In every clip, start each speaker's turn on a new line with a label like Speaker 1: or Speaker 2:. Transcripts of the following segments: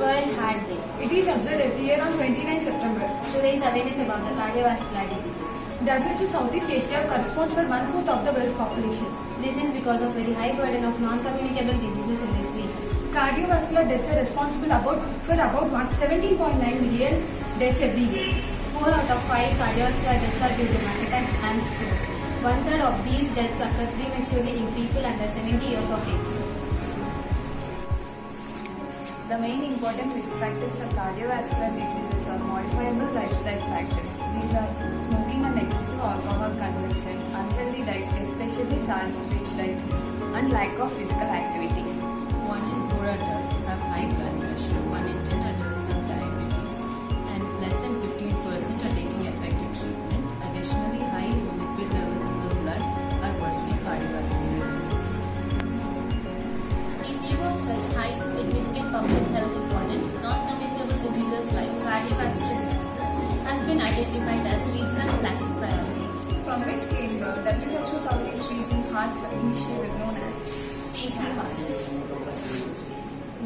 Speaker 1: World Heart Day.
Speaker 2: It is observed every year on 29 September.
Speaker 1: To raise awareness about the cardiovascular diseases.
Speaker 2: WHO Southeast Asia corresponds for 1/4 of the world's population.
Speaker 1: This is because of very high burden of non-communicable diseases in this region.
Speaker 2: Cardiovascular deaths are responsible for about 17.9 million deaths every year.
Speaker 1: 4 out of 5 cardiovascular deaths are due to heart attacks and strokes. 1/3 of these deaths occur prematurely in people under 70 years of age.
Speaker 3: The main important risk factors for cardiovascular diseases are modifiable lifestyle factors. These are smoking and excessive alcohol consumption, unhealthy diet, especially salt-rich diet, and lack of physical activity.
Speaker 4: 1 in 4 adults have high blood pressure, 1 in 10 adults have diabetes, and less than 15% are taking effective treatment. Additionally, high lipid levels in the blood are worsening cardiovascular disease.
Speaker 5: In view of such high significant public health importance, non-communicable diseases like cardiovascular diseases has been identified as regional flagship priority.
Speaker 3: From which came the WHO Southeast Region Heart Initiative known as
Speaker 5: CHARTS.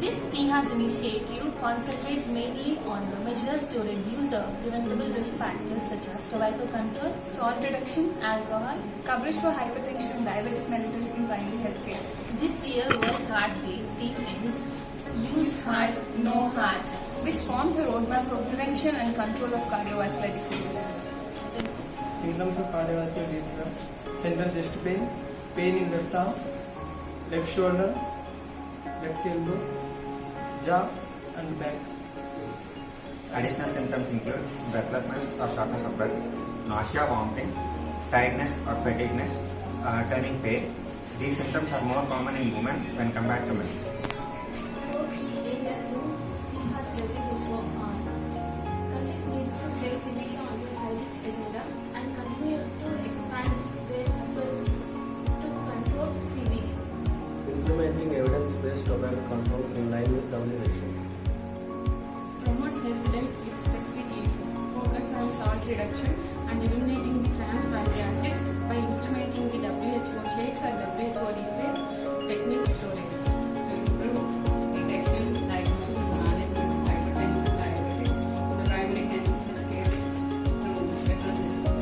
Speaker 5: This CHARTS initiative concentrates mainly on the measures to reduce preventable risk factors such as tobacco control,
Speaker 3: salt reduction,
Speaker 5: alcohol.
Speaker 3: coverage for hypertension and diabetes mellitus in primary healthcare.
Speaker 5: This year World Heart Day theme is Use Heart, No Heart.
Speaker 3: Which forms the roadmap for prevention and control of cardiovascular diseases.
Speaker 6: Symptoms of cardiovascular disease are central chest pain, pain in left arm, left shoulder, left elbow, jaw and back.
Speaker 7: Additional symptoms include breathlessness or shortness of breath, nausea, vomiting, tiredness or fatigueness, turning pale. These symptoms are more common in women when compared to men.
Speaker 8: 4 key areas in CHARTS WHO are countries needs to place CBD on their high-risk agenda and continue to expand their efforts to control CBD.
Speaker 9: Implementing evidence-based tobacco control in line with WHO.
Speaker 2: Promote healthy diet with specific aim. Focus on salt reduction and eliminating the trans fatty acids by implementing the WHO shakes and WHO replace technique storages to improve detection, diagnosis, and management of hypertension, diabetes in the primary healthcare through referral system.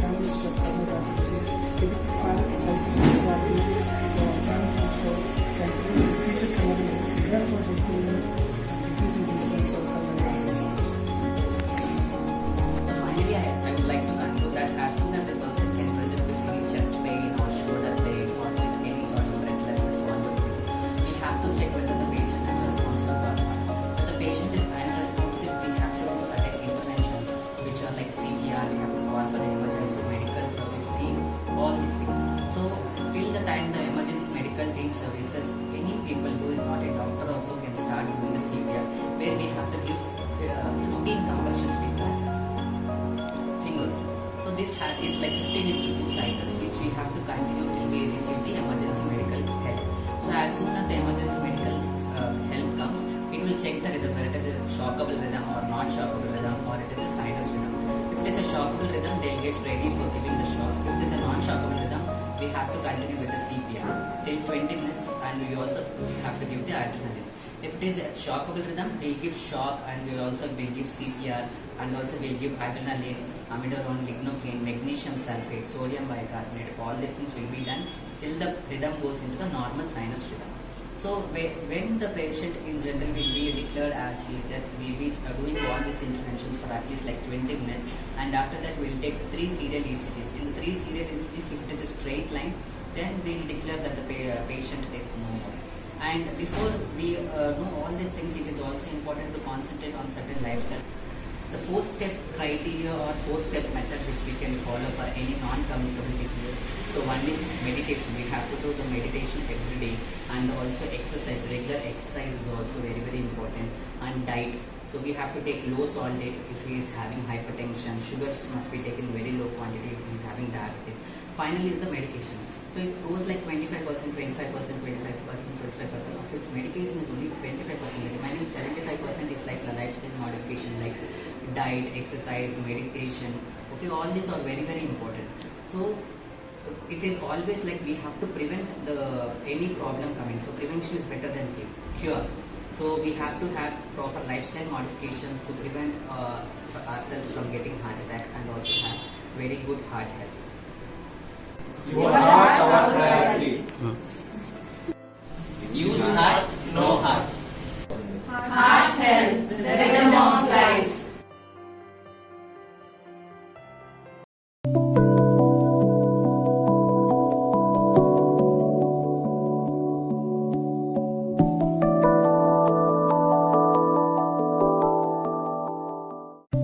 Speaker 10: Families of cardiovascular disease, giving private license to study for family control can prevent future comorbidities, therefore including increasing incidence of cardiovascular disease.
Speaker 11: So finally, I would like to conclude that as soon as a person can present with any chest pain or shoulder pain or with any sort of breathlessness or all those things, we have to check whether the patient is responsive or not. If the patient is unresponsive, we have to do certain interventions which are like CPR, we have to call for the emergency medical service team, all these things. So till the time the emergency medical team services, any people who is not a doctor also can start using the CPR, where we have to give 15 compressions with the fingers. So this is like 15:2 cycles which we have to continue till we receive the emergency medical help. So as soon as the emergency medical help comes, it will check the rhythm, whether it is a shockable rhythm or not shockable rhythm, or it is a sinus rhythm. If it is a shockable rhythm, they'll get ready for giving the shock. If it is a non-shockable rhythm, we have to continue with the CPR till 20 minutes, and we also have to give the adrenaline. If it is a shockable rhythm, we'll give shock, and we also will give CPR, and also we'll give adrenaline, amiodarone, lignocaine, magnesium sulfate, sodium bicarbonate. All these things will be done till the rhythm goes into the normal sinus rhythm. So when the patient in general will be declared as his death, we will be doing all these interventions for at least like 20 minutes, and after that we'll take 3 serial ECGs. In the 3 serial ECGs, if it is a straight line, then we'll declare that the patient is no more. And before we know all these things, it is also important to concentrate on certain lifestyle. The 4-step criteria or 4-step method which we can follow for any non-communicable diseases. So one is meditation. We have to do the meditation every day, and also exercise. Regular exercise is also very, very important. And diet. So we have to take low salt diet if he is having hypertension. Sugars must be taken very low quantity if he is having diabetes. Finally is the medication. So it goes like 25%, 25%, 25%, 25%. Of its medication is only 25%. The remaining 75% is like the lifestyle modification, like diet, exercise, meditation. Okay, all these are very, very important. So it is always like we have to prevent any problem coming. So prevention is better than cure. So we have to have proper lifestyle modification to prevent ourselves from getting heart attack and also have very good heart health.
Speaker 6: You are our priority.